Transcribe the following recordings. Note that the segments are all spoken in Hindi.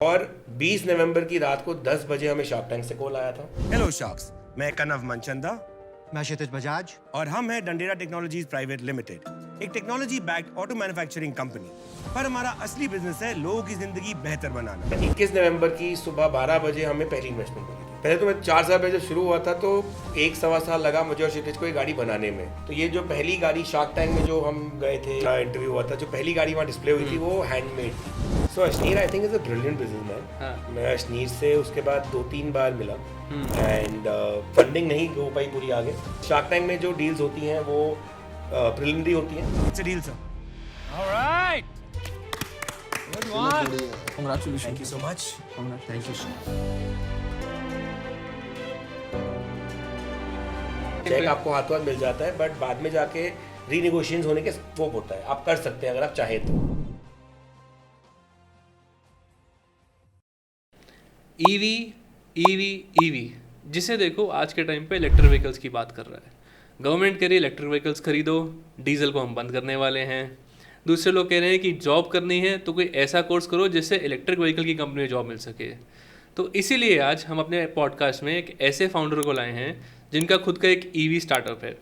और 20 नवंबर की रात को 10 बजे हमें शार्क टैंक से कॉल आया था। हेलो शार्क्स, मैं कनव मनचंदा मैं क्षितिज बजाज और हम हैं डंडेरा टेक्नोलॉजीज प्राइवेट लिमिटेड, एक technology backed auto manufacturing company. पर हमारा असली बिजनेस है लोगों की जिंदगी बेहतर बनाना। 21 नवंबर की सुबह 12 बजे हमें पहली इन्वेस्टमेंट मिली थी। पहले तो मैं 4 साल पहले जब शुरू हुआ था तो 1-1.25 साल लगा मुझे और क्षितिज को ये गाड़ी बनाने में। तो ये जो पहली गाड़ी शार्क टैंक में जो हम गए थे, इंटरव्यू हुआ था, जो पहली गाड़ी वहाँ डिस्प्ले हुई थी वो हैंडमेड थी। So Ashneer I think is a brilliant businessman. मैं अशनीर से उसके बाद 2-3 बार मिला एंड फंडिंग नहीं हो पाई पूरी आगे। शार्क टैंक में जो डील्स होती हैं वो प्रिलिमिनरी होती हैं। It's a deal sir. Alright. Good one. Congratulations. Thank you so much. Thank you so check आपको हाथों हाथ मिल जाता है बट बाद में जाके रीनेगोशिएशन होने के स्कोप होता है। आप कर सकते हैं अगर आप चाहें तो। ईवी ईवी ईवी जिसे देखो आज के टाइम पे इलेक्ट्रिक व्हीकल्स की बात कर रहा है। गवर्नमेंट कह रही है इलेक्ट्रिक व्हीकल्स खरीदो, डीजल को हम बंद करने वाले हैं। दूसरे लोग कह रहे हैं कि जॉब करनी है तो कोई ऐसा कोर्स करो जिससे इलेक्ट्रिक व्हीकल की कंपनी में जॉब मिल सके। तो इसीलिए आज हम अपने पॉडकास्ट में एक ऐसे फाउंडर को लाए हैं जिनका खुद का एक ईवी स्टार्टअप है।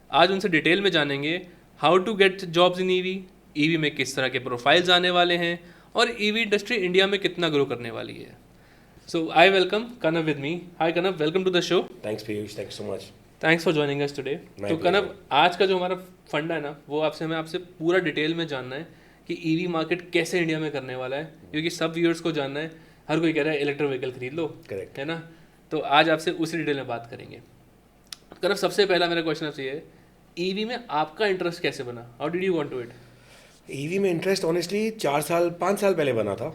आज उनसे डिटेल में जानेंगे how to get jobs in EV में किस तरह के प्रोफाइल्स आने वाले हैं और ईवी इंडस्ट्री इंडिया में कितना ग्रो करने वाली है। So I welcome Kanav with me. Hi Kanav, welcome to the show. Thanks Piyush, thanks so much. Thanks for joining us today. My तो pleasure. कनव, आज का जो हमारा फंडा है ना, वो आपसे पूरा डिटेल में जानना है कि ईवी मार्केट कैसे इंडिया में करने वाला है, क्योंकि सब व्यूअर्स को जानना है। हर कोई कह रहा है इलेक्ट्रिक व्हीकल खरीद लो, Correct. है ना। तो आज आपसे उसी डिटेल में बात करेंगे। कनव, सबसे पहला मेरा क्वेश्चन आपसे ये है, ईवी में आपका इंटरेस्ट कैसे बना? How did you want to it? EV में इंटरेस्ट ऑनेस्टली 5 साल पहले बना था।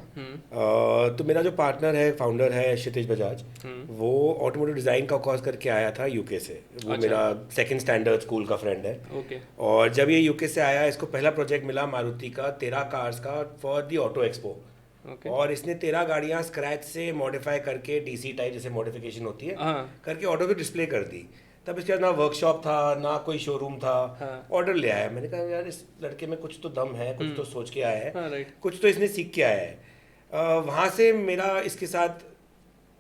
तो मेरा जो पार्टनर है, फाउंडर है क्षितिज बजाज, वो ऑटोमोटिव डिज़ाइन का कोर्स करके आया था यूके से। वो अच्छा। मेरा सेकंड स्टैंडर्ड स्कूल का फ्रेंड है। ओके। और जब ये यूके से आया, इसको पहला प्रोजेक्ट मिला मारुति का 13 कार्स का for the auto expo. Okay. और इसने 13 गाड़ियाँ स्क्रैच से मॉडिफाई करके डीसी टाइप जैसे मॉडिफिकेशन होती है हाँ। करके ऑटो पे डिस्प्ले कर दी। तब इसके बाद ना वर्कशॉप था ना कोई शोरूम था। हाँ। ऑर्डर ले आया। मैंने कहा यार इस लड़के में कुछ तो दम है, कुछ तो सोच के आया है, हाँ, right. कुछ तो इसने सीख के आया है। वहाँ से मेरा इसके साथ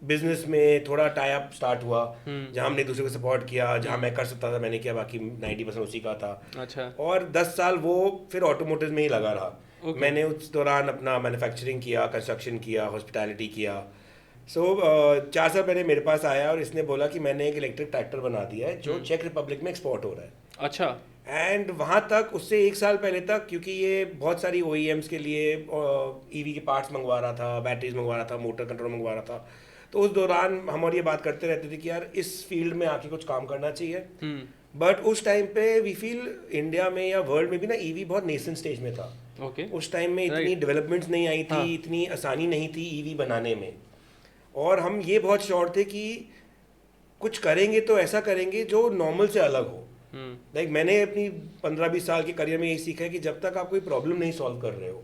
बिजनेस में थोड़ा टाई अप स्टार्ट हुआ, जहाँ हमने एक दूसरे को सपोर्ट किया, जहाँ मैं कर सकता था मैंने किया, बाकी 90% उसी का था। अच्छा। और 10 साल वो फिर ऑटोमोटिव में ही लगा रहा। Okay. मैंने उस दौरान अपना मैन्युफैक्चरिंग किया, कंस्ट्रक्शन किया, हॉस्पिटैलिटी किया। 4 साल पहले मेरे पास आया और इसने बोला कि मैंने एक इलेक्ट्रिक ट्रैक्टर बना दिया है जो चेक रिपब्लिक में एक्सपोर्ट हो रहा है। अच्छा। एंड वहाँ तक उससे 1 साल पहले तक, क्योंकि ये बहुत सारी OEMs के लिए ईवी के पार्ट्स मंगवा रहा था, बैटरीज मंगवा रहा था, मोटर कंट्रोल मंगवा रहा था। तो उस दौरान हम और ये बात करते रहते थे कि यार इस फील्ड में आके कुछ काम करना चाहिए। बट उस टाइम पे वी फील इंडिया में या वर्ल्ड में भी ना ईवी बहुत नेसेंट स्टेज में था। ओके। उस टाइम में इतनी Right. डेवलपमेंट्स नहीं आई थी, हाँ. इतनी आसानी नहीं थी ईवी बनाने में। और हम ये बहुत श्योर थे कि कुछ करेंगे तो ऐसा करेंगे जो नॉर्मल से अलग हो। लाइक मैंने अपनी 15-20 साल के करियर में यही सीखा है कि जब तक आप कोई प्रॉब्लम नहीं सॉल्व कर रहे हो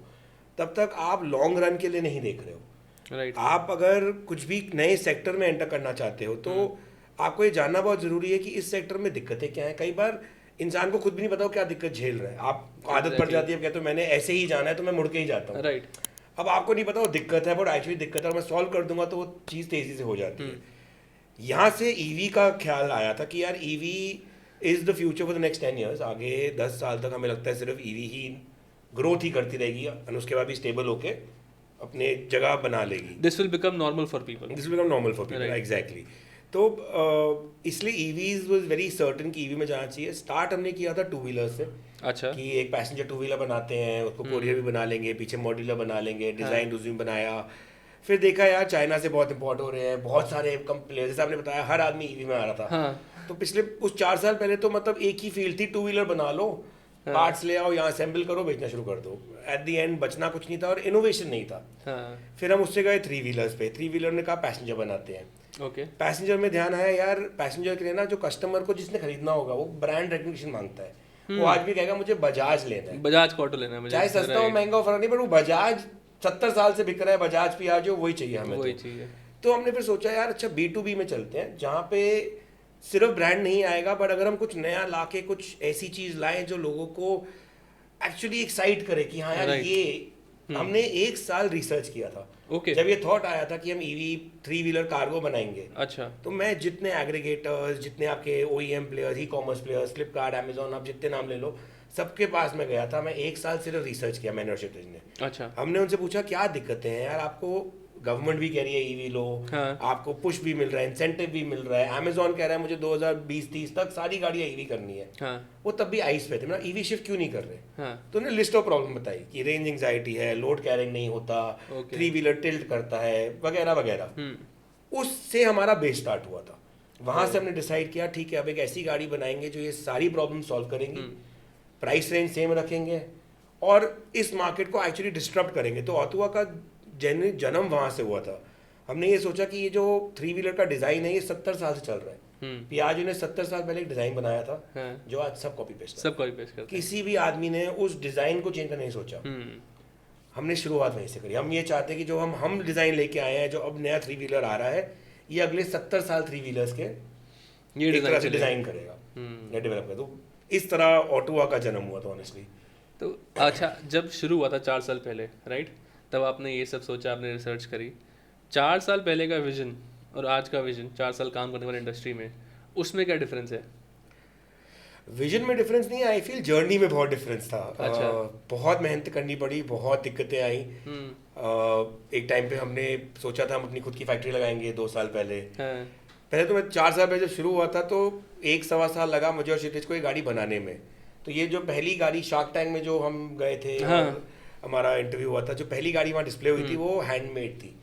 तब तक आप लॉन्ग रन के लिए नहीं देख रहे हो। राइट। आप अगर कुछ भी नए सेक्टर में एंटर करना चाहते हो तो आपको ये जानना बहुत ज़रूरी है कि इस सेक्टर में दिक्कतें क्या हैं। कई बार इंसान को खुद भी नहीं पता हो क्या दिक्कत झेल रहा है। आप आदत पड़ जाती है, कहते हो मैंने ऐसे ही जाना है तो मैं मुड़ के ही जाता हूँ। राइट। अब आपको नहीं पता वो दिक्कत है, बट एक्चुअली दिक्कत है और मैं सॉल्व कर दूंगा तो वो चीज़ तेज़ी से हो जाती है। यहाँ से ईवी का ख्याल आया था कि यार EV is the future for the next 10 years. आगे 10 साल तक हमें लगता है सिर्फ ईवी ही ग्रोथ ही करती रहेगी और उसके बाद भी स्टेबल होके अपने जगह बना लेगी। This will become normal for people. This will become normal for people, Right. Exactly. तो इसलिए ईवीज वाज वेरी सर्टेन कि ईवी में जाना चाहिए। स्टार्ट हमने किया था 2 व्हीलर से। अच्छा। कि एक पैसेंजर 2 व्हीलर बनाते हैं, उसको कोरियर भी बना लेंगे, पीछे मॉड्यूलर बना लेंगे, डिज़ाइन रिज्यूम बनाया। फिर देखा यार चाइना से बहुत इंपोर्ट हो रहे हैं, बहुत सारे कंपनी, जैसे आपने बताया हर आदमी ईवी में आ रहा था। हाँ। तो पिछले उस 4 साल पहले तो मतलब एक ही फील्ड थी, 2 व्हीलर बना लो, पार्ट्स ले आओ, यहाँ असेंबल करो, बेचना शुरू कर दो। एट द एंड बचना कुछ नहीं था और इनोवेशन नहीं था। हाँ। फिर फिर हम उससे गए 3 व्हीलर्स पे। 3 व्हीलर ने कहा पैसेंजर बनाते हैं। ओके। पैसेंजर में ध्यान आया यार पैसेंजर के लिए ना जो कस्टमर को जिसने खरीदना होगा वो ब्रांड रिकग्निशन मांगता है। वो आज भी कहेगा मुझे बजाज लेना है, बजाज का ऑटो लेना है मुझे, चाहे सस्ता हो महंगा हो फर्क नहीं, पर वो बजाज 70 साल से बिक रहा है, बजाज भी आज वही चाहिए हमें। वही चाहिए। तो हमने फिर सोचा यार अच्छा B2B में चलते हैं जहाँ पे सिर्फ ब्रांड नहीं आएगा, बट अगर हम कुछ नया लाके कुछ ऐसी चीज लाएं जो लोगों को एक्चुअली एक्साइट करे कि हाँ यार Right. ये हमने 1 साल रिसर्च किया था। ओके। जब ये थॉट आया था कि हम ईवी 3 व्हीलर कार्गो बनाएंगे, अच्छा। तो मैं जितने एग्रीगेटर्स, जितने आपके OEM players, e commerce players, Flipkart, Amazon, आप जितने नाम ले लो, सबके पास मैं गया था। मैं 1 साल सिर्फ रिसर्च किया, मैंने और क्षितिज ने। अच्छा। हमने उनसे पूछा क्या दिक्कतें हैं यार, आपको गवर्नमेंट भी कह रही है ईवी लो, हाँ। आपको पुश भी मिल रहा है, इंसेंटिव भी मिल रहा है, अमेजोन कह रहा है मुझे 2020-30 तक सारी गाड़ियाँ ईवी करनी है। हाँ। वो तब भी आइस पे थे, मतलब ईवी शिफ्ट क्यों नहीं कर रहे? हाँ। तो उन्होंने लिस्ट ऑफ प्रॉब्लम बताई कि रेंज एंग्जाइटी है, लोड कैरिंग नहीं होता, Okay. 3 व्हीलर टिल्ट करता है, वगैरह वगैरह। उससे हमारा बेस स्टार्ट हुआ था। वहां से हमने डिसाइड किया ठीक है अब एक ऐसी गाड़ी बनाएंगे जो ये सारी प्रॉब्लम सॉल्व करेंगी, प्राइस रेंज सेम रखेंगे और इस मार्केट को एक्चुअली डिस्टर्ब करेंगे। तो ऑटोवा का जन्म वहां से हुआ था। हमने ये सोचा कि ये जो 3 व्हीलर का डिजाइन है ये 70 साल से चल रहा है। पियाजो ने 70 साल पहले एक डिजाइन बनाया था, हाँ। जो आज सब कॉपी पेस्ट सब कॉपी पेस्ट करते हैं। किसी भी आदमी ने उस डिजाइन को चेंज करने नहीं सोचा। हमने शुरुआत वहीं से करी। हम ये चाहते हैं कि जो हम डिजाइन लेके आए हैं, जो अब नया 3 व्हीलर आ रहा है, ये अगले 70 साल 3 व्हीलर्स के ये एक तरह से चलेगा। डिजाइन करेगा या डेवलप करेगा। तो इस तरह ऑटोवा का जन्म हुआ था ऑनेस्टली। तो अच्छा, जब शुरू हुआ था 4 साल पहले, राइट, तब आपने ये सब सोचा, आपने रिसर्च करी। 4 साल पहले का विजन और आज का विजन, 4 साल काम करने वाले इंडस्ट्री में, उसमें क्या डिफरेंस है? विजन में डिफरेंस नहीं है, आई फील जर्नी में बहुत डिफरेंस था। अच्छा। बहुत मेहनत करनी पड़ी, बहुत दिक्कतें आई। एक टाइम पे हमने सोचा था हम अपनी खुद की फैक्ट्री लगाएंगे 2 साल पहले। हाँ। पहले तो मैं 4 साल पहले जब शुरू हुआ था तो 1-1.25 साल लगा मुझे और क्षितिज को ये गाड़ी बनाने में। तो ये जो पहली गाड़ी शार्क टैंक में जो हम गए थे, हाँ। और हमारा इंटरव्यू हुआ था, जो पहली गाड़ी वहाँ डिस्प्ले हुई थी वो हैंडमेड थी।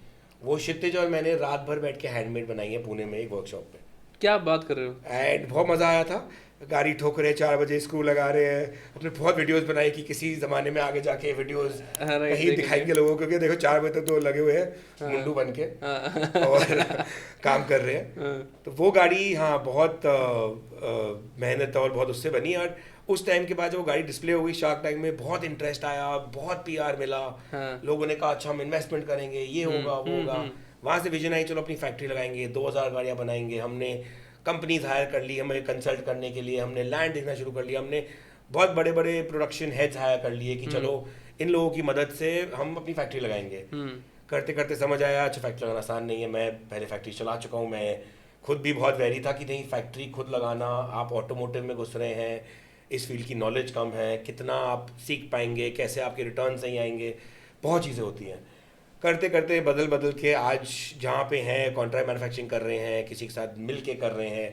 वो क्षितिज और मैंने रात भर बैठ के हैंडमेड बनाई है पुणे में एक वर्कशॉप पे। क्या आप बात कर रहे हो? एंड बहुत मज़ा आया था। गाड़ी ठोक रहे, 4 बजे स्क्रू लगा रहे हैं। अपने बहुत वीडियोस बनाई कि किसी ज़माने में आगे जाके वीडियोस हाँ, right, कहीं देखेंगे। दिखाएंगे लोगों को, क्योंकि देखो 4 बजे तक तो लगे हुए हैं मुंडू बन के और काम कर रहे हैं। तो वो गाड़ी हाँ बहुत मेहनत और बहुत उससे बनी। और उस टाइम के बाद जब वो गाड़ी डिस्प्ले हो गई शार्क टैंक में, बहुत इंटरेस्ट आया, बहुत PR मिला। हाँ। लोगों ने कहा अच्छा हम इन्वेस्टमेंट करेंगे, ये होगा वो होगा। वहाँ से विजन आई चलो अपनी फैक्ट्री लगाएंगे, 2000 गाड़ियाँ बनाएंगे। हमने कंपनीज हायर कर ली हमें कंसल्ट करने के लिए, हमने लैंड देखना शुरू कर लिया, हमने बहुत बड़े बड़े प्रोडक्शन हेड्स हायर कर लिए कि चलो इन लोगों की मदद से हम अपनी फैक्ट्री लगाएंगे। करते करते समझ आया अच्छा फैक्ट्री लगाना आसान नहीं है। मैं पहले फैक्ट्री चला चुका हूँ, मैं खुद भी बहुत वेरी था कि नहीं फैक्ट्री खुद लगाना, आप ऑटोमोटिव में घुस रहे हैं, इस फील्ड की नॉलेज कम है, कितना आप सीख पाएंगे, कैसे आपके रिटर्न सही आएंगे, बहुत चीज़ें होती हैं। करते करते बदल के आज जहाँ पे हैं कॉन्ट्रैक्ट मैन्युफैक्चरिंग कर रहे हैं, किसी के साथ मिल के कर रहे हैं।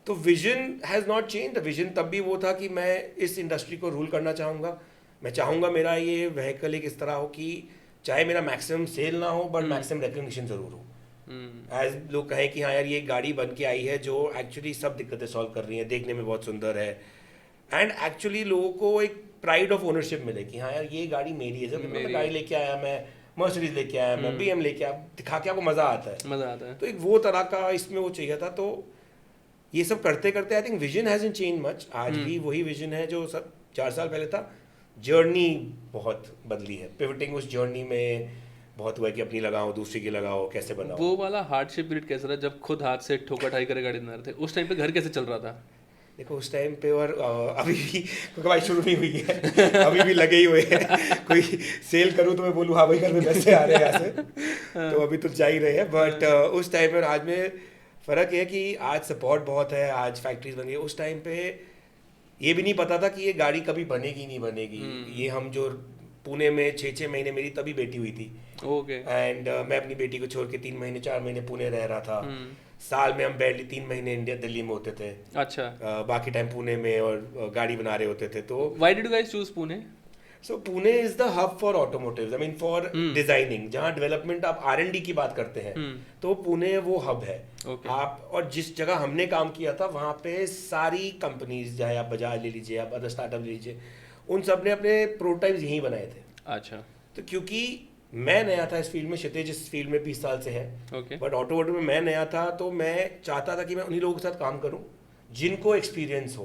तो vision has not change. The vision तब भी वो था कि मैं इस इंडस्ट्री को रूल करना चाहूँगा। मैं चाहूँगा मेरा ये व्हीकल एक इस तरह हो कि चाहे मेरा मैक्सिमम सेल ना हो बट मैक्सिमम रिकग्निशन ज़रूर हो। एज लोग कहें कि हाँ यार ये गाड़ी बन के आई है जो एक्चुअली सब दिक्कतें सॉल्व कर रही है, देखने में बहुत सुंदर है, एंड एक्चुअली लोगों को एक प्राइड ऑफ ओनरशिप मिले कि हाँ यार ये गाड़ी मेरी है। जब मैं गाड़ी लेके आया, मैं मर्सिडीज लेके आया, मैं BM लेके आया, दिखा के आपको मज़ा आता है, मज़ा आता है। तो एक वो तरह का इसमें वो चाहिए था। तो ये सब करते करते I think vision hasn't change much. आज भी वही विजन है जो सब 4 साल पहले था। जर्नी बहुत बदली है, पिवटिंग उस जर्नी में बहुत हुआ कि अपनी लगाओ, दूसरी की लगाओ, कैसे बनाओ। वो वाला हार्डशिप पीरियड कैसा था जब खुद हाथ से ठोका ठाई करे गाड़ी बना रहे थे? उस टाइम पे घर कैसे चल रहा था? देखो उस टाइम पे और अभी भी क्योंकि भाई शुरू नहीं हुई है अभी भी लगे ही हुए हैं। कोई सेल करूँ तो मैं बोलूँ हाँ भाई घर में पैसे आ रहे हैं यहाँ से, तो अभी तो जा ही रहे हैं। बट उस टाइम पे और आज में फ़र्क है कि आज सपोर्ट बहुत है, आज फैक्ट्रीज बन गई। उस टाइम पे ये भी नहीं पता था कि ये गाड़ी कभी बनेगी नहीं बनेगी। ये हम जो पुणे में 6-6 महीने मेरी तभी बेटी हुई थी, ओके। एंड मैं अपनी बेटी को छोड़ के 3 महीने 4 महीने पुणे रह रहा था। साल में हम बैरली 3 महीने इंडिया दिल्ली में होते थे, अच्छा। बाकी टाइम पुणे में और गाड़ी बना रहे होते थे। तो why did you guys choose Pune? So Pune is the hub for automotives, I mean for designing. जहाँ डेवलपमेंट आप R&D की बात करते हैं तो पुणे वो हब है। Okay. आप और जिस जगह हमने काम किया था वहाँ पे सारी कंपनीज, चाहे आप बजाज ले लीजिए, आप अदर स्टार्टअप ले लीजिए, उन सब ने अपने प्रोटोटाइप्स यहीं बनाए थे। अच्छा। तो क्योंकि मैं नया था इस फील्ड में, क्षितिज इस फील्ड में 20 साल से है, ओके। बट ऑटोमोटिव में मैं नया था, तो मैं चाहता था कि मैं उन्हीं लोगों के साथ काम करूं जिनको एक्सपीरियंस हो,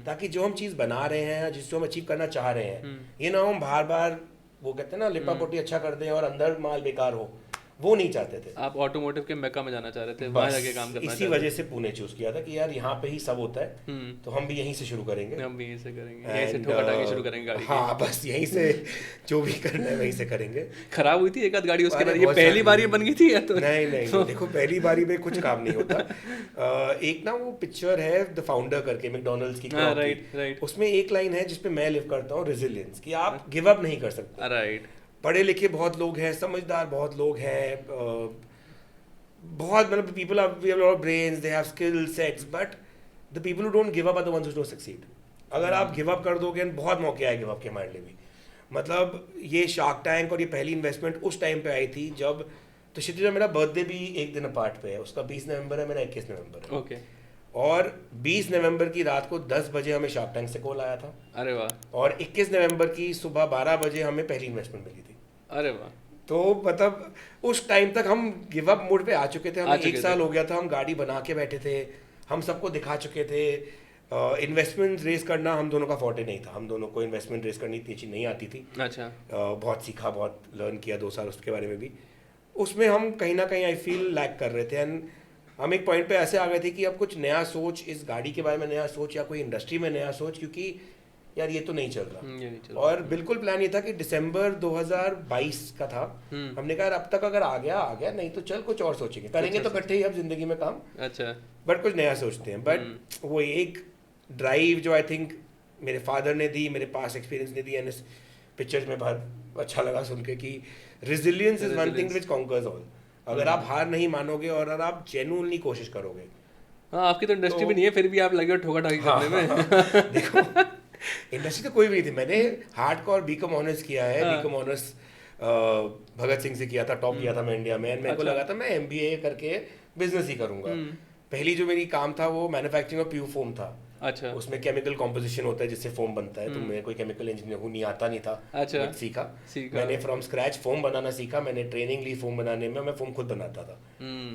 ताकि जो हम चीज़ बना रहे हैं, जिसको हम अचीव करना चाह रहे हैं, ये ना हम बार बार वो कहते हैं ना लिपा पोटी अच्छा कर दें और अंदर माल बेकार हो। वो नहीं चाहते थे। आप ऑटोमोटिव के मेका में जाना चाह रहे थे, वहाँ बस जाके काम करना इसी चाहते वजह से पुणे चूज किया था कि यार यहाँ पे ही सब होता है, तो हम भी यहीं से शुरू करेंगे। थे। हम भी यहीं से करेंगे, यहीं से And, ठोका टाके शुरू करेंगे गाड़ी की। हाँ बस यहीं से जो भी करना है वहीं से करेंगे। खराब हुई थी एक आध गाड़ी उसके अरे बाद, ये बहुत पहली सारी बार ये हुई। बन गई थी या तो नहीं, देखो पहली बारी में कुछ काम नहीं होता। एक ना वो पिक्चर है द फाउंडर करके, मैकडॉनल्ड्स की, हाँ, Kroc की। राइट। उसमें एक लाइन है जिसपे मैं लिव करता हूँ, रेजिलियंस, कि आप गिव अप नहीं कर सकते। राइट। पढ़े लिखे बहुत लोग हैं, समझदार बहुत लोग हैं, बहुत मतलब people are we have lot of brains, they have skill sets, but the people who don't give up are the ones who don't succeed. अगर आप गिव अप कर दोगे, बहुत मौके आए गिव अप के हमारे लिए भी। मतलब ये शार्क टैंक और ये पहली इन्वेस्टमेंट उस टाइम पे आई थी जब, तो क्षितिज मेरा बर्थडे भी एक दिन अपार्ट पे है, उसका 20 नवंबर है, मेरा 21 नवंबर है। ओके। और 20 नवंबर की रात को 10 बजे हमें शार्क टैंक से कॉल आया था, अरे वाह। और 21 नवंबर की सुबह 12 बजे हमें पहली इन्वेस्टमेंट मिली थी। अरे वाह। तो मतलब उस टाइम तक हम गिव अप मोड पे आ चुके थे, आ हमें चुके 1 साल थे। हो गया था, हम गाड़ी बना के बैठे थे, हम सबको दिखा चुके थे। इन्वेस्टमेंट रेस करना हम दोनों का फॉर्टे नहीं था, हम दोनों को इन्वेस्टमेंट रेस करनी इतनी अच्छी नहीं आती थी। अच्छा। बहुत सीखा, बहुत लर्न किया 2 साल उसके बारे में भी। उसमें हम कहीं ना कहीं आई फील लैक कर रहे थे, एंड हम एक पॉइंट पे ऐसे आ गए थे कि अब कुछ नया सोच, इस गाड़ी के बारे में नया सोच या कोई इंडस्ट्री में नया सोच, क्योंकि यार ये तो नहीं चल रहा। ये नहीं चल और बिल्कुल प्लान ये था कि दिसंबर 2022 का था, हमने कहा अब तक अगर आ गया, नहीं तो चल कुछ और सोचेंगे, करेंगे तो इकट्ठे ही अब जिंदगी में काम, अच्छा। बट कुछ नया सोचते हैं। बट वो एक ड्राइव जो आई थिंक मेरे फादर ने दी, मेरे पास एक्सपीरियंस ने दी, एंड इस पिक्चर्स में बहुत अच्छा लगा सुन के कि resilience is one thing which conquers all. अगर आप हार नहीं मानोगे और अगर आप जेन्युइनली कोशिश करोगे। हाँ, आपकी तो इंडस्ट्री भी नहीं है, फिर भी आप लगे हो ठोका ठाकी करने में। देखो इंडस्ट्री तो कोई भी नहीं थी, मैंने हार्डकोर बीकॉम ऑनर्स किया है, बीकॉम ऑनर्स भगत सिंह से किया था, टॉप किया था मैं इंडिया में, मेरे को लगा था मैं एमबीए करके बिजनेस ही करूंगा। पहली जो मेरी काम था वो मैन्युफैक्चरिंग ऑफ प्योर फोम था। अच्छा। उसमें केमिकल कॉम्पोजिशन होता है जिससे फोम बनता है, तो मैं कोई केमिकल इंजीनियर हूँ नहीं, आता नहीं था। अच्छा। बट सीखा मैंने फ्रॉम स्क्रैच फोम बनाना सीखा, मैंने ट्रेनिंग ली फोम बनाने में, मैं फोम खुद बनाता था।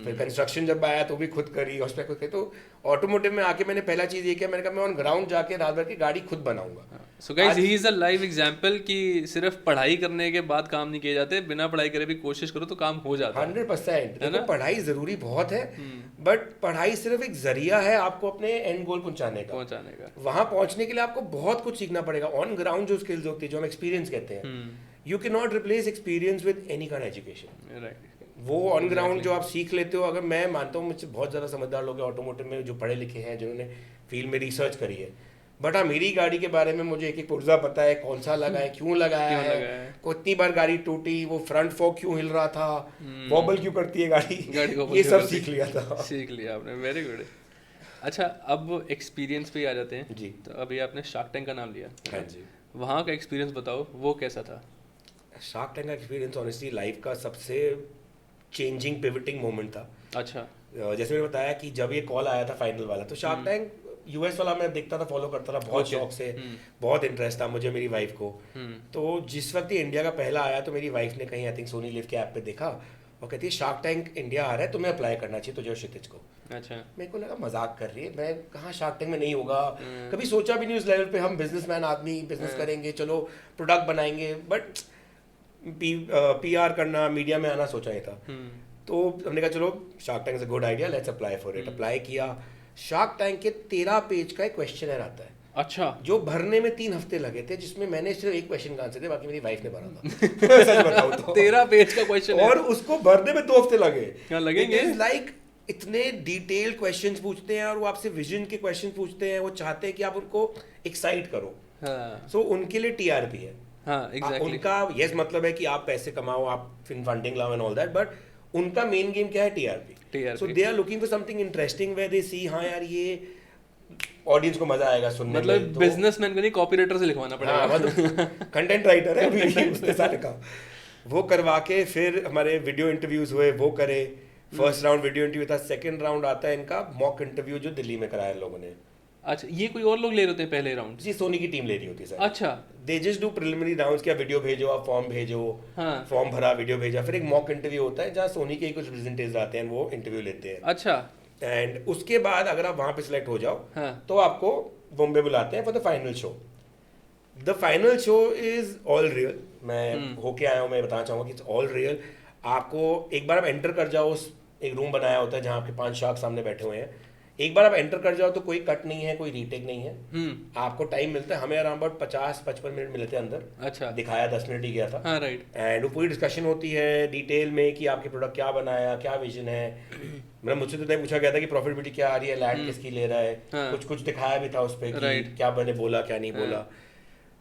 फिर कंस्ट्रक्शन जब आया तो भी खुद करी, उस पर खुद करी। तो ऑटोमोटिव में आके मैंने पहला चीज ये किया, मैंने कहा मैं ऑन ग्राउंड जाके रात भर की गाड़ी खुद बनाऊंगा। So guys, he is a live example कि सिर्फ पढ़ाई करने के बाद काम नहीं किए जाते, बिना पढ़ाई करे भी कोशिश करो तो काम हो जाता है। 100%। देखो पढ़ाई जरूरी बहुत है, बट पढ़ाई सिर्फ एक जरिया है आपको अपने एंड गोल पहुंचाने का। वहां पहुंचने के लिए आपको बहुत कुछ सीखना पड़ेगा। ऑन ग्राउंड जो स्किल्स होती है, जो हम एक्सपीरियंस कहते हैं, you can not replace experience with any kind education. Right. वो ऑन ग्राउंड जो आप सीख लेते हो, अगर मैं मानता हूँ मुझसे बहुत ज़्यादा समझदार लोग हैं ऑटोमोटिव में जो पढ़े लिखे हैं, जिन्होंने फील्ड में रिसर्च करी है, बट हाँ मेरी गाड़ी के बारे में मुझे एक एक पुर्जा पता है, कौन सा लगा है, क्यों लगाया है, कितनी बार गाड़ी टूटी, वो फ्रंट फॉक क्यों हिल रहा था, वॉबल क्यों करती है गाड़ी, ये सब सीख लिया था। सीख लिया आपने, वेरी गुड। अच्छा, अब एक्सपीरियंस पे आ जाते हैं जी। तो अभी आपने शार्क टैंक का नाम लिया, हाँ जी। वहाँ का एक्सपीरियंस बताओ, वो कैसा था? शार्क टैंक का एक्सपीरियंस ऑनेस्टली लाइफ का सबसे चेंजिंग पिवटिंग मोमेंट था। अच्छा। जैसे मैंने बताया कि जब ये कॉल आया था फाइनल वाला, तो शार्क टैंक यूएस वाला मैं देखता था, फॉलो करता था बहुत शौक से, बहुत इंटरेस्ट था मुझे, मेरी वाइफ को। तो जिस वक्त ये इंडिया का पहला आया तो मेरी वाइफ ने कहीं आई थिंक सोनी लिव के ऐप पे देखा और कहती है शार्क टैंक इंडिया आ रहा है, तुम्हें अप्लाई करना चाहिए तुझे और क्षितिज को। अच्छा। मेरे को लगा मजाक कर रही है, मैं कहाँ शार्क टैंक में नहीं होगा, कभी सोचा भी नहीं उस लेवल पे, हम बिजनेसमैन आदमी बिजनेस करेंगे, चलो प्रोडक्ट बनाएंगे, बट पीआर करना, मीडिया में आना सोचा ही था। तो हमने कहा चलो shark tank is a good idea, let's apply for it. Apply किया। शार्क टैंक के 13 पेज का एक क्वेश्चनर आता है। अच्छा। जो भरने में 3 हफ्ते लगे थे, जिसमें मैंने सिर्फ एक क्वेश्चन का आंसर थे, बाकी मेरी वाइफ ने भरा था। सच बताऊं तो 13 पेज का क्वेश्चन और उसको भरने में 2 हफ्ते लगे। क्या लगेंगे? लाइक इतने डिटेल क्वेश्चंस पूछते हैं और वो आपसे विजन के क्वेश्चन पूछते हैं, वो चाहते हैं कि आप उनको एक्साइट करो। हाँ। सो उनके लिए टीआरपी है। हाँ, एग्जैक्टली। उनका यस मतलब है कि आप पैसे कमाओ, आप फंडिंग लाओ एंड ऑल दैट, बट उनका मेन गेम क्या है? TRP. So they are looking for something interesting where they see हाँ यार ये ऑडियंस को मजा आएगा सुनने में। मतलब बिजनेसमैन को नहीं, कॉपीराइटर से लिखवाना पड़ेगा। हाँ, मतलब कंटेंट राइटर है अभी उसके साथ का। वो करवा के फिर हमारे वीडियो इंटरव्यूज हुए, वो करे। फर्स्ट राउंड वीडियो इंटरव्यू था, सेकंड राउंड आता है इनका मॉक इंटरव्यू जो दिल्ली में कराया लोगों ने। अच्छा, ये कोई और लोग ले रहे होते हैं पहले राउंड? जी, सोनी की टीम ले रही होती है सर। अच्छा। They just do preliminary rounds, क्या वीडियो भेजो, आप फॉर्म भेजो, फॉर्म भरा, वीडियो भेजा, फिर एक मॉक इंटरव्यू होता है जहाँ सोनी के कुछ रिप्रेजेंटेटिव्स आते हैं, वो इंटरव्यू लेते हैं। अच्छा। एंड उसके बाद अगर आप वहाँ पे सिलेक्ट हो जाओ तो आपको बॉम्बे बुलाते हैं for the final show. The final show is all real. मैं होके आया हूँ, मैं बताना चाहूँगा कि इट्स ऑल रियल। आपको एक बार आप एंटर कर जाओ, उस एक रूम बनाया होता है जहाँ आपके 5 शार्क सामने बैठे हुए हैं, एक बार आप एंटर कर जाओ तो कोई कट नहीं है, कोई रीटेक नहीं है, आपको टाइम मिलता है, हमें अराउंड अबाउट 50-55 मिनट मिलते हैं अंदर। अच्छा, दिखाया 10 मिनट ही गया था। हाँ राइट। एंड वो पूरी डिस्कशन होती है डिटेल में कि आपके प्रोडक्ट क्या बनाया, क्या विजन है। मतलब मुझसे तो नहीं पूछा गया था कि प्रॉफिटेबिलिटी क्या आ रही है, लैंड किसकी ले रहा है, हाँ। कुछ दिखाया भी था उस पर कि Right. क्या मैंने बोला क्या नहीं बोला।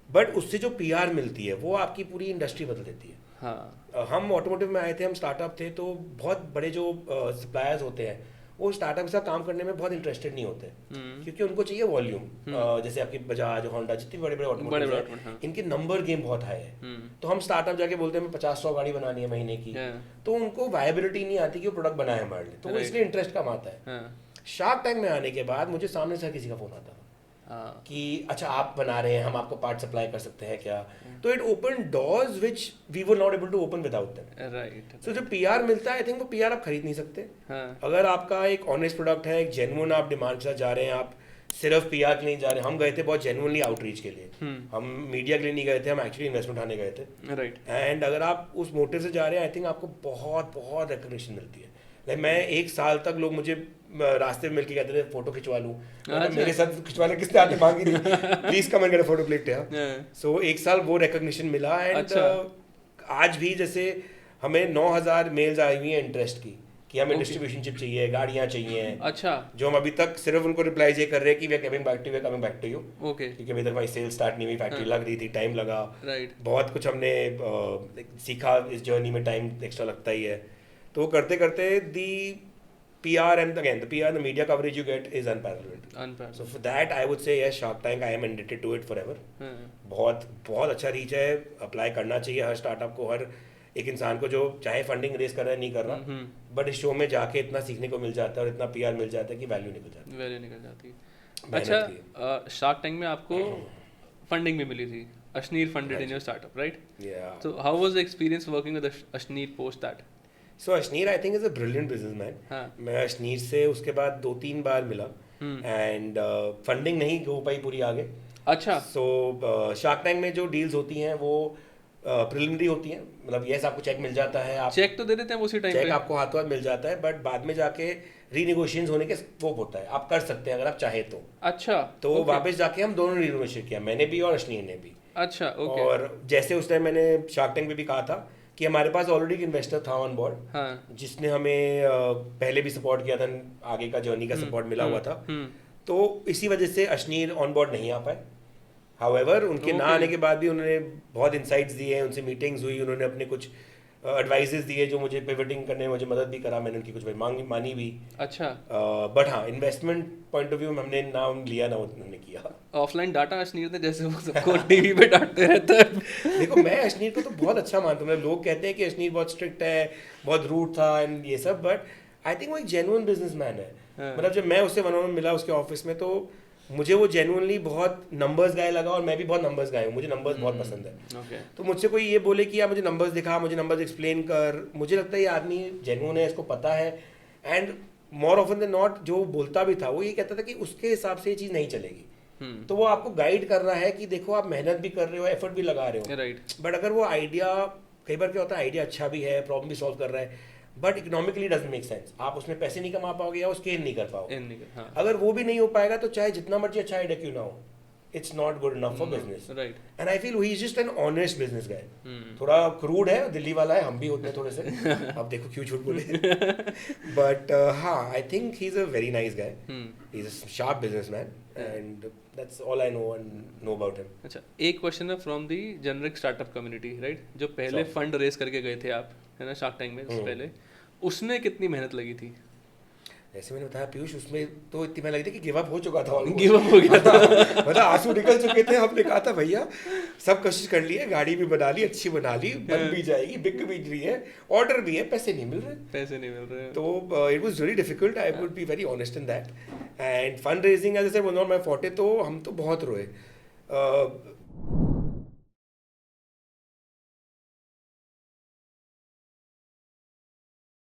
बट उससे जो पीआर मिलती है वो आपकी पूरी इंडस्ट्री बदल देती है। हाँ हम ऑटोमोटिव में आए थे, हम स्टार्टअप थे, तो बहुत बड़े जो सप्लायर्स होते हैं वो स्टार्टअप के साथ काम करने में बहुत इंटरेस्टेड नहीं होते, क्योंकि उनको चाहिए वॉल्यूम। जैसे आपकी बजाज, होंडा, जितने बड़े बड़े ऑटोमोटिव हैं, हाँ। इनके नंबर गेम बहुत हाई है। तो हम स्टार्टअप जाके बोलते हैं हमें 50-100 गाड़ी बनानी है महीने की, तो उनको वायबिलिटी नहीं आती कि वो प्रोडक्ट बनाए हमारे लिए, तो वो इसलिए इंटरेस्ट कम आता है। शार्क टैंक में आने के बाद मुझे सामने से किसी का फोन आता था कि अच्छा आप बना रहे हैं, हम आपको पार्ट सप्लाई कर सकते हैं क्या। तो it open doors which we were not able to open without them. Right. So जो पीआर मिलता है, आई थिंक वो पीआर आप खरीद नहीं सकते। अगर आपका एक ऑनेस्ट प्रोडक्ट है, एक जेन्युइन आप डिमांड के साथ जा रहे हैं, आप सिर्फ पीआर के लिए जा रहे हैं। हम गए थे बहुत जेन्युइनली आउटरीच के लिए, हम मीडिया के लिए नहीं गए थे, हम एक्चुअली इन्वेस्टमेंट उठाने गए थे। राइट। एंड अगर आप उस मोटिव से जा रहे हैं, आई थिंक आपको बहुत बहुत रिकग्निशन मिलती है। लाइक मैं 1 साल तक लोग मुझे रास्ते में मिलके कहते थे फोटो खिंचवा लूं, मेरे साथ खिंचवाने किसने आते मांगी नहीं, please come and get a photo click here. So 1 साल वो रिकग्निशन मिला। एंड आज भी जैसे हमें 9000 मेल्स आई हुई हैं इंटरेस्ट की कि हमें डिस्ट्रीब्यूशनशिप चाहिए, गाड़ियां चाहिए। अच्छा, जो हम अभी तक सिर्फ उनको रिप्लाई ये कर रहे हैं कि we are coming back to you, we are coming back to you. Okay. क्योंकि अभी तक भाई सेल स्टार्ट नहीं हुई, फैक्ट्री लग रही थी, टाइम लगा, राइट। बहुत कुछ हमने सीखा इस जर्नी में, टाइम एक्स्ट्रा लगता ही है। तो करते करते दी PR and again the PR and the media coverage you get is unparalleled. So for that I would say yes, Shark Tank, I am indebted to it forever. बहुत बहुत अच्छा रीच है, अप्लाई करना चाहिए हर स्टार्टअप को, हर एक इंसान को जो चाहे फंडिंग रेस कर रहा है नहीं कर रहा, बट इस शो में जाके इतना सीखने को मिल जाता है और इतना PR मिल जाता है कि वैल्यू निकल जाती है। वैल्यू निकल जाती है। अच्छा, शार्क टैंक में आपको फंडिंग भी मिली थी, Ashneer funded in your startup, right? So how was the experience working with Ashneer post that? So Ashneer I think is a brilliant businessman. मैं अशनीर से उसके बाद 2-3 बार मिला एंड फंडिंग नहीं हो पाई पूरी आगे। अच्छा। सो शार्क टैंक में जो डील्स होती हैं वो प्रिलिमिनरी होती हैं, मतलब यस आपको चेक मिल जाता है, आप चेक तो दे देते हैं उसी टाइम पे, चेक आपको हाथों हाथ मिल जाता है, बट बाद में जाके रीनेगोशिएशन होने के स्कोप होता है, आप कर सकते हैं अगर आप चाहे तो। अच्छा। तो वापस जाके हम दोनों रीनेगोशिएट किया, मैंने भी और अशनीर ने भी। अच्छा, ओके। और जैसे उस टाइम मैंने शार्क टैंक में भी कहा था कि हमारे पास ऑलरेडी एक इन्वेस्टर था ऑन बोर्ड, जिसने हमें पहले भी सपोर्ट किया था, आगे का जर्नी का सपोर्ट मिला हुआ था। तो इसी वजह से अशनीर ऑन बोर्ड नहीं आ पाए। हाउएवर उनके ना आने के बाद भी उन्होंने बहुत इंसाइट्स दिए, उनसे मीटिंग्स हुई, उन्होंने अपने कुछ एडवाइजेस दिए जो मुझे पिवटिंग करने में मुझे मदद भी करा, मैंने उनकी कुछ मानी भी। अच्छा। बट हाँ, इन्वेस्टमेंट पॉइंट ऑफ व्यू में हमने ना लिया ना उन्होंने किया। ऑफलाइन डाटा अशनीर ने जैसे वो सबको टीवी पे डांटते रहता है। देखो मैं अशनीर को तो बहुत अच्छा मानता हूँ, लोग कहते हैं कि अशनीर बहुत स्ट्रिक्ट है, बहुत रूड था एंड ये सब, बट आई थिंक वो एक जेन्युइन बिजनेसमैन है। मतलब जब मैं उससे वन मिला उसके ऑफिस में, तो मुझे वो जेन्युइनली बहुत नंबर्स गाय लगा, और मैं भी बहुत नंबर्स गाय हूँ, मुझे नंबर्स बहुत पसंद है। तो मुझसे कोई ये बोले कि यार मुझे नंबर्स दिखा, मुझे नंबर्स एक्सप्लेन कर, मुझे लगता है ये आदमी जेन्युइन है, इसको पता है। And more often than not जो बोलता भी था वो ये कहता था कि उसके हिसाब से ये चीज़ नहीं चलेगी। तो वो आपको गाइड कर रहा है कि देखो आप मेहनत भी कर रहे हो, एफर्ट भी लगा रहे हो, राइट। बट अगर वो आइडिया, कई बार क्या होता है आइडिया अच्छा भी है, प्रॉब्लम भी सॉल्व कर रहा है, but economically doesn't make sense, आप उसमें पैसे नहीं कमा पाओगे या स्केल नहीं कर पाओगे। हाँ। अगर वो भी नहीं हो पाएगा तो चाहे जितना मर्जी अच्छा आइडिया क्यों ना हो, it's not good enough for business. Right. And I feel he is just an honest business guy. थोड़ा क्रूड है, दिल्ली वाला है, हम भी होते हैं थोड़े से। अब देखो क्यों झूठ बोले। बट हाँ, I think he is a very nice guy, he is a sharp businessman, and that's all I know about him. अच्छा, एक क्वेश्चन है from the generic startup community, right? जो पहले फंड रेस करके गए थे आप, है ना, शार्क टैंक में पहले, उसमें कितनी मेहनत लगी थी? जैसे मैंने बताया पीयूष, उसमें तो इतनी मेहनत लगी थी कि गिव अप हो चुका था, गिव अप हो गया था। मतलब आंसू निकल चुके थे। हमने कहा था भैया सब कोशिश कर ली है, गाड़ी भी बना ली, अच्छी बना ली, बन भी जाएगी, बिक भी रही है, ऑर्डर भी है, पैसे नहीं मिल रहे। तो it was very difficult, I would be very honest in that. And fund raising as I said was not my forte, तो हम तो बहुत रोए।